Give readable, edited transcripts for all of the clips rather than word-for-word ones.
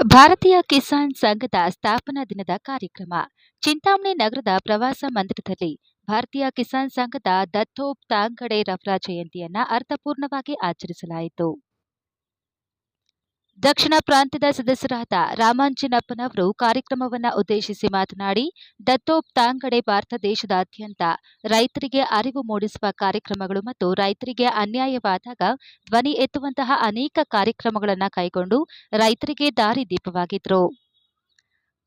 ಭಾರತೀಯ ಕಿಸಾನ್ ಸಂಘದ ಸ್ಥಾಪನಾ ದಿನದ ಕಾರ್ಯಕ್ರಮ ಚಿಂತಾಮಣಿ ನಗರದ ಪ್ರವಾಸ ಮಂದಿರದಲ್ಲಿ ಭಾರತೀಯ ಕಿಸಾನ್ ಸಂಘದ ದತ್ತೋಪ್ ತಾಂಗಡೆ ರವರ ಜಯಂತಿಯನ್ನ ಅರ್ಥಪೂರ್ಣವಾಗಿ ಆಚರಿಸಲಾಯಿತು. ದಕ್ಷಿಣ ಪ್ರಾಂತ್ಯದ ಸದಸ್ಯರಾದ ರಾಮಾಂಜಿನಪ್ಪನವರು ಕಾರ್ಯಕ್ರಮವನ್ನು ಉದ್ದೇಶಿಸಿ ಮಾತನಾಡಿ, ದತ್ತೋಪ್ ತಾಂಗಡೆ ಭಾರತ ದೇಶದಾದ್ಯಂತ ರೈತರಿಗೆ ಅರಿವು ಮೂಡಿಸುವ ಕಾರ್ಯಕ್ರಮಗಳು ಮತ್ತು ರೈತರಿಗೆ ಅನ್ಯಾಯವಾದಾಗ ಧ್ವನಿ ಎತ್ತುವಂತಹ ಅನೇಕ ಕಾರ್ಯಕ್ರಮಗಳನ್ನು ಕೈಗೊಂಡು ರೈತರಿಗೆ ದಾರಿದೀಪವಾಗಿದ್ದರು.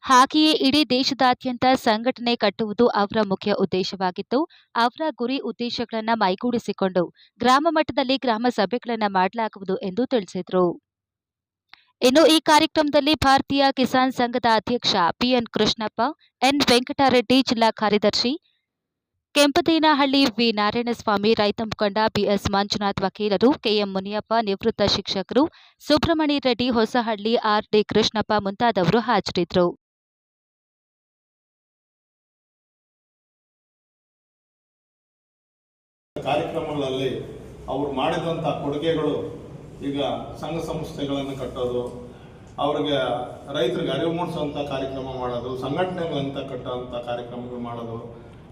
ಹಾಗೆಯೇ ಇಡೀ ದೇಶದಾದ್ಯಂತ ಸಂಘಟನೆ ಕಟ್ಟುವುದು ಅವರ ಮುಖ್ಯ ಉದ್ದೇಶವಾಗಿತ್ತು. ಅವರ ಗುರಿ ಉದ್ದೇಶಗಳನ್ನು ಮೈಗೂಡಿಸಿಕೊಂಡು ಗ್ರಾಮ ಮಟ್ಟದಲ್ಲಿ ಗ್ರಾಮ ಸಭೆಗಳನ್ನು ಮಾಡಲಾಗುವುದು ಎಂದು ತಿಳಿಸಿದರು. ಇನ್ನು ಈ ಕಾರ್ಯಕ್ರಮದಲ್ಲಿ ಭಾರತೀಯ ಕಿಸಾನ್ ಸಂಘದ ಅಧ್ಯಕ್ಷ ಪಿಎನ್ ಕೃಷ್ಣಪ್ಪ, ಎನ್ ವೆಂಕಟರೆಡ್ಡಿ, ಜಿಲ್ಲಾ ಕಾರ್ಯದರ್ಶಿ ಕೆಂಪದೇನಹಳ್ಳಿ ವಿ ನಾರಾಯಣಸ್ವಾಮಿ, ರೈತ ಮುಖಂಡ ಬಿಎಸ್ ಮಂಜುನಾಥ್, ವಕೀಲರು ಕೆಎಂ ಮುನಿಯಪ್ಪ, ನಿವೃತ್ತ ಶಿಕ್ಷಕರು ಸುಬ್ರಹ್ಮಣಿ ರೆಡ್ಡಿ, ಹೊಸಹಳ್ಳಿ ಆರ್ಡಿ ಕೃಷ್ಣಪ್ಪ ಮುಂತಾದವರು ಹಾಜರಿದ್ದರು. ಕಾರ್ಯಕ್ರಮಗಳಲ್ಲಿ ಅವರು ಮಾಡಿದಂಥ ಕೊಡುಗೆಗಳು ಈಗ ಸಂಘ ಸಂಸ್ಥೆಗಳನ್ನು ಕಟ್ಟೋದು, ಅವ್ರಿಗೆ ರೈತರಿಗೆ ಅರಿವು ಮೂಡಿಸುವಂಥ ಕಾರ್ಯಕ್ರಮ ಮಾಡೋದು, ಸಂಘಟನೆಗಳಂತ ಕಟ್ಟುವಂಥ ಕಾರ್ಯಕ್ರಮಗಳು ಮಾಡೋದು,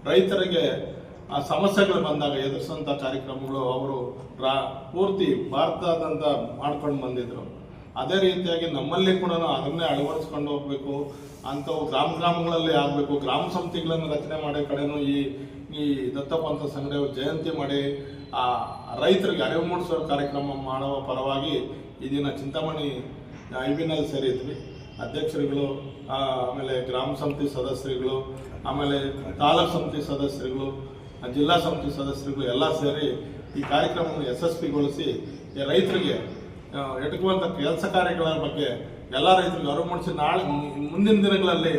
ರೈತರಿಗೆ ಆ ಸಮಸ್ಯೆಗಳು ಬಂದಾಗ ಎದುರಿಸುವಂಥ ಕಾರ್ಯಕ್ರಮಗಳು ಅವರು ಪೂರ್ತಿ ಭಾರತದಾದ್ಯಂತ ಮಾಡ್ಕೊಂಡು ಬಂದಿದ್ರು. ಅದೇ ರೀತಿಯಾಗಿ ನಮ್ಮಲ್ಲಿ ಕೂಡ ಅದನ್ನೇ ಅಳವಡಿಸ್ಕೊಂಡು ಹೋಗ್ಬೇಕು. ಅಂಥವು ಗ್ರಾಮಗಳಲ್ಲಿ ಆಗಬೇಕು. ಗ್ರಾಮ ಸಮಿತಿಗಳನ್ನು ರಚನೆ ಮಾಡೋ ಕಡೆನೂ ಈ ದತ್ತಪಂಥ ಸಂಘದ ಜಯಂತಿ ಮಾಡಿ ಆ ರೈತರಿಗೆ ಅರಿವು ಮೂಡಿಸೋ ಕಾರ್ಯಕ್ರಮ ಮಾಡುವ ಪರವಾಗಿ ಈ ದಿನ ಚಿಂತಾಮಣಿ ಐಬಿನಲ್ಲಿ ಸೇರಿದ್ವಿ. ಅಧ್ಯಕ್ಷರುಗಳು, ಆಮೇಲೆ ಗ್ರಾಮ ಸಮಿತಿ ಸದಸ್ಯರುಗಳು, ಆಮೇಲೆ ತಾಲೂಕು ಸಮಿತಿ ಸದಸ್ಯರುಗಳು, ಜಿಲ್ಲಾ ಸಮಿತಿ ಸದಸ್ಯರುಗಳು ಎಲ್ಲ ಸೇರಿ ಈ ಕಾರ್ಯಕ್ರಮವನ್ನು ಯಶಸ್ವಿಗೊಳಿಸಿ ರೈತರಿಗೆ ಎಟಕುವಂಥ ಕೆಲಸ ಕಾರ್ಯಗಳ ಬಗ್ಗೆ ಎಲ್ಲ ರೈತರಿಗೆ ಅರಿವು ಮೂಡಿಸಿ ನಾಳೆ ಮುಂದಿನ ದಿನಗಳಲ್ಲಿ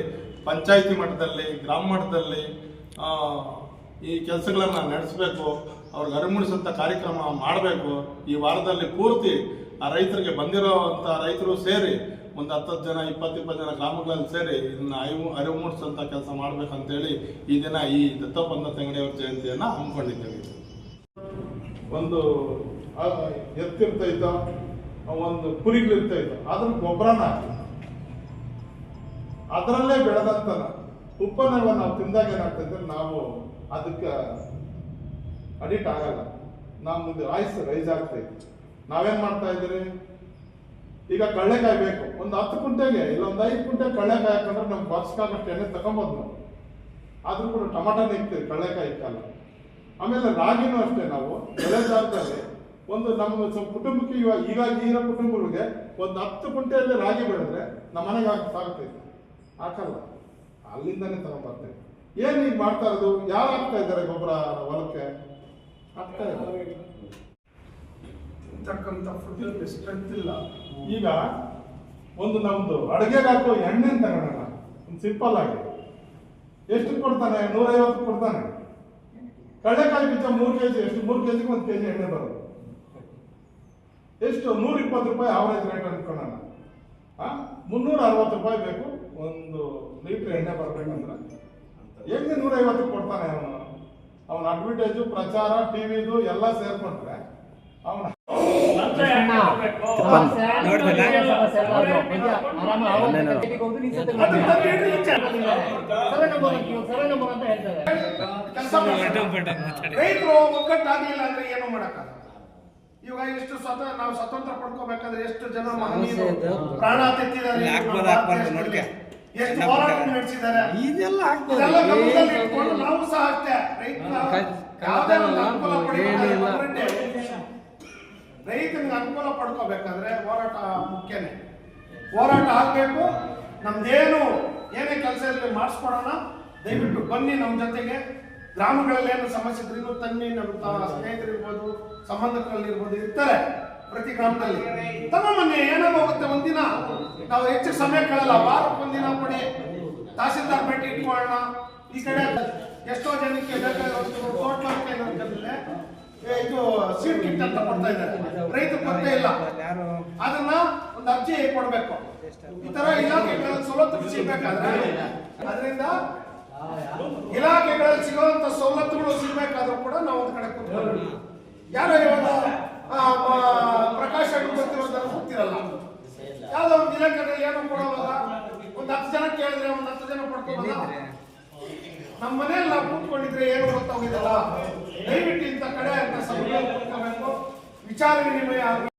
ಪಂಚಾಯಿತಿ ಮಟ್ಟದಲ್ಲಿ, ಗ್ರಾಮ ಮಟ್ಟದಲ್ಲಿ ಈ ಕೆಲಸಗಳನ್ನು ನಡೆಸಬೇಕು. ಅವ್ರಿಗೆ ಅರಿವು ಮೂಡಿಸುವಂಥ ಕಾರ್ಯಕ್ರಮ ಮಾಡಬೇಕು. ಈ ವಾರದಲ್ಲಿ ಪೂರ್ತಿ ಆ ರೈತರಿಗೆ ಬಂದಿರೋವಂಥ ರೈತರು ಸೇರಿ ಒಂದು 10 ಜನ 20 ಜನ ಗ್ರಾಮಗಳಲ್ಲಿ ಸೇರಿ ಇದನ್ನ ಅರಿವು ಮೂಡಿಸುವಂಥ ಕೆಲಸ ಮಾಡ್ಬೇಕಂತೇಳಿ ಈ ದಿನ ಈ ದತ್ತಪಂಥ ತಂಗಡಿಯವರ ಜಯಂತಿಯನ್ನು ಹಮ್ಮಿಕೊಂಡಿದ್ದೇವೆ. ಒಂದು ಎತ್ತಿರ್ತಾ ಒಂದು ಕುರಿಗಳಿರ್ತಾ ಇತ್ತು, ಅದ್ರ ಗೊಬ್ಬರನ ಹಾಕಿ ಅದರಲ್ಲೇ ಬೆಳೆದಂತ ಉಪ್ಪನ್ನೆಲ್ಲ ನಾವು ತಿಂದಾಗ ಏನಾಗ್ತದೆ, ನಾವು ಅದಕ್ಕೆ ಅಡಿಕ್ಟ್ ಆಗಲ್ಲ. ನಮ್ದು ಆಯ್ಸ್ ರೈಸ್ ಆಗ್ತೈತೆ. ನಾವೇನ್ ಮಾಡ್ತಾ ಇದ್ದೀರಿ, ಈಗ ಕಳ್ಳೆಕಾಯಿ ಬೇಕು, ಒಂದು 10 ಕುಂಟೆಗೆ ಇಲ್ಲ ಒಂದು 5 ಕುಂಟೆ ಕಳ್ಳೆಕಾಯಿ ಹಾಕೊಂಡ್ರೆ ನಮ್ಗೆ ಬಾಕ್ಸ್ಗಾಗಷ್ಟು ಎಣ್ಣೆ ತಗೊಂಬೋದು ನಾವು. ಆದ್ರೂ ಕೂಡ ಟೊಮಾಟೋನ ಇಕ್ತೀವಿ, ಕಳ್ಳೆಕಾಯಿ ಇಕ್ಕಲ್ಲ. ಆಮೇಲೆ ರಾಗಿನೂ ಅಷ್ಟೇ, ನಾವು ಬೆಳೆ ಜಾಗದಲ್ಲಿ ಒಂದು ನಮ್ಮ ಕುಟುಂಬಕ್ಕೆ ಈಗ ಈಗಿನ ಕುಟುಂಬಗಳಿಗೆ ಒಂದು 10 ಕುಂಟೆಯಲ್ಲಿ ರಾಗಿ ಬೆಳೆದ್ರೆ ನಮ್ಮ ಮನೆಗೆ ಸಾಗ್ತೈತೆ, ಹಾಕಲ್ಲ, ಅಲ್ಲಿಂದಾನೇ ತಗೊಂಡ್ಬರ್ತೇವೆ. ಏನ್ ಈಗ ಮಾಡ್ತಾ ಇರೋದು, ಯಾರು ಹಾಕ್ತಾ ಇದ್ದಾರೆ ಗೊಬ್ಬರ ಹೊಲಕ್ಕೆ? ಹಾಕ್ತಾ ಇದ್ದಾರೆ. ಸ್ಟ್ರೆಂತ್ ಇಲ್ಲ. ಈಗ ಒಂದು ನಮ್ದು ಅಡುಗೆಗೆ ಹಾಕೋ ಎಣ್ಣೆ ತಗೋಣ, ಒಂದು ಸಿಂಪಲ್ ಆಗಿ ಎಷ್ಟು ಕೊಡ್ತಾನೆ? 150 ಕೊಡ್ತಾನೆ. ಕಡಲೆಕಾಯಿ ಬೀಜ 3 kg, ಎಷ್ಟು 3 kg 1 kg ಎಣ್ಣೆ ಬರೋದು ಎಷ್ಟು? 120 ರೂಪಾಯಿ ಆವರೇಜ್ ರೇಟ್ ಅನ್ಕೊಳ್ಳೋಣ. 360 ರೂಪಾಯಿ ಬೇಕು ಒಂದು ಲೀಟರ್ ಎಣ್ಣೆ ಬರ್ಬೇಕಂದ್ರೆ. ಹೆಂಗೆ 150 ಕೊಡ್ತಾನೆ ಅವನ ಅಡ್ವರ್ಟೈಸು, ಪ್ರಚಾರ, ಟಿವಿದು ಎಲ್ಲ ಸೇರ್ಕೊಂಡ್ರೆ ಅವನ ರೈತರು ಒಗ್ಗಟ್ಟಾಗಲಿಲ್ಲ ಅಂದ್ರೆ ಏನು ಮಾಡಕ್ಕಾಗಲ್ಲ. ಇವಾಗ ಎಷ್ಟು ನಾವು ಸ್ವತಂತ್ರ ಪಡ್ಕೋಬೇಕಾದ್ರೆ ಎಷ್ಟು ಜನ ಪ್ರಾಣ ತೆತ್ತಿದ್ದಾರೆ, ಎಷ್ಟು ಹೋರಾಟ ನಡೆಸಿದ್ದಾರೆ. ಇದೆಲ್ಲ ಗಮನದಲ್ಲಿ ಇಟ್ಕೊಂಡು ನಾವು ಸಹ ಅಷ್ಟೇ ರೈತನಿಗೆ ಅನುಕೂಲ ಪಡ್ಕೋಬೇಕಾದ್ರೆ ಹೋರಾಟ ಮುಖ್ಯನೇ. ಹೋರಾಟ ಆಗ್ಬೇಕು. ನಮ್ದೇನು ಏನೇ ಕೆಲಸ ಇರಲಿ ಮಾಡಿಸ್ಕೊಡೋಣ. ದಯವಿಟ್ಟು ಬನ್ನಿ ನಮ್ಮ ಜೊತೆಗೆ. ಗ್ರಾಮಗಳಲ್ಲಿ ಏನು ಸಮಸ್ಯೆ ಇದ್ರೂ ತನ್ನಿ. ನಮ್ಮ ಸ್ನೇಹಿತರಿರ್ಬೋದು, ಸಂಬಂಧಗಳಲ್ಲಿರ್ಬೋದು, ಇರ್ತಾರೆ ಪ್ರತಿ ಗ್ರಾಮದಲ್ಲಿ. ತಗೊಂಬನ್ನಿ, ಏನಾಗೋಗುತ್ತೆ. ಒಂದಿನ ನಾವು ಹೆಚ್ಚು ಸಮಯ ಕೇಳಲ್ಲ, ವಾರಕ್ಕೊಂದಿನ ಕೊಡಿ, ತಹಸೀಲ್ದಾರ್ ಭೇಟಿ ಇಟ್ಕೊಳ್ಳೋಣ. ಈ ಕಡೆ ಎಷ್ಟೋ ಜನಕ್ಕೆ ಇದು ಸೀಡ್ ಕಿಟ್ ಅಂತ ಕೊಡ್ತಾ ಇದ್ದಾರೆ, ರೈತರು ಗೊತ್ತೇ ಇಲ್ಲ. ಅದನ್ನ ಒಂದು ಅರ್ಜಿ ಕೊಡ್ಬೇಕು. ಈ ತರ ಇಲಾಖೆಗಳಲ್ಲಿ ಸವಲತ್ತು ಸಿಗ್ಬೇಕಾದ್ರೆ, ಅದರಿಂದ ಇಲಾಖೆಗಳಲ್ಲಿ ಸಿಗುವಂತ ಸವಲತ್ತುಗಳು ಸಿಗ್ಬೇಕಾದ್ರೂ ಕೂಡ ನಾವು ಒಂದು ಕಡೆ ಕೂತ್ಕೊಳ್ಳೋಣ. ಯಾರೋ ಇವಾಗ ಪ್ರಕಾಶ್ ಗೊತ್ತಿರೋದನ್ನು ಗೊತ್ತಿರಲ್ಲ, ಯಾವುದೋ ಒಂದು ಒಂದು ಇಲಾಖೆಯಲ್ಲಿ ಏನೋ ಕೊಡೋವಾಗ ಒಂದು 10 ಜನ ಕೇಳಿದ್ರೆ ಒಂದು 10 ಜನ ಪಡ್ಕೋಬೋದಾ? ನಮ್ಮ ಮನೆಯಲ್ಲಿ ನಾವು ಕೂತ್ಕೊಂಡಿದ್ರೆ ಏನು ಗೊತ್ತಾಗೋದಿಲ್ಲ. ದಯವಿಟ್ಟು ಇಂಥ ಕಡೆ ಅಂತ ಸಭೆಗಳು ಕೂತ್ಕೋಬೇಕು, ವಿಚಾರ ವಿನಿಮಯ ಆಗಬೇಕು.